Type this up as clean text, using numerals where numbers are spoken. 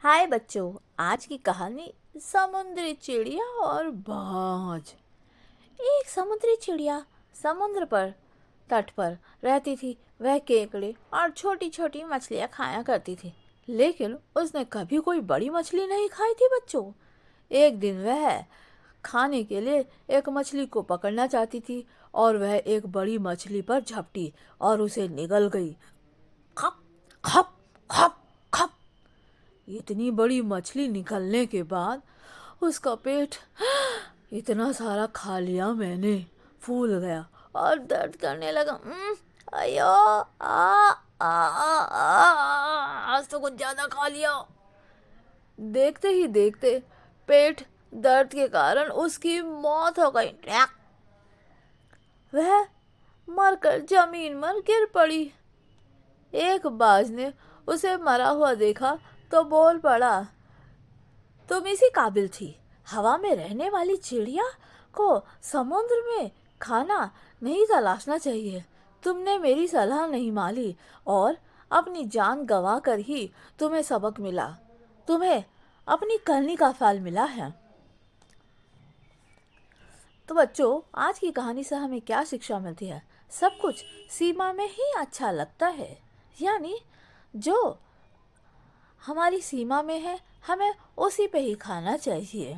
हाय बच्चों, आज की कहानी समुद्री चिड़िया और बाज। एक समुद्री चिड़िया समुद्र पर तट पर रहती थी। वह केकड़े और छोटी छोटी मछलियाँ खाया करती थी, लेकिन उसने कभी कोई बड़ी मछली नहीं खाई थी बच्चों। एक दिन वह खाने के लिए एक मछली को पकड़ना चाहती थी और वह एक बड़ी मछली पर झपटी और उसे निगल गई। खप खप खप खप। इतनी बड़ी मछली निकलने के बाद उसका पेट इतना सारा खा लिया मैंने, फूल गया और दर्द करने लगा। अयो आज तो कुछ ज्यादा खा लिया। देखते ही देखते पेट दर्द के कारण उसकी मौत हो गई। वह मरकर जमीन पर गिर पड़ी। एक बाज ने उसे मरा हुआ देखा तो बोल पड़ा, तुम इसी काबिल थी। हवा में रहने वाली चिड़िया को समुद्र में खाना नहीं तलाशना चाहिए। तुमने मेरी सलाह नहीं मानी और अपनी जान गंवा कर ही तुम्हें सबक मिला। तुम्हें अपनी करनी का फल मिला है। तो बच्चों, आज की कहानी से हमें क्या शिक्षा मिलती है? सब कुछ सीमा में ही अच्छा लगता है। यानी जो हमारी सीमा में है हमें उसी पे ही खाना चाहिए।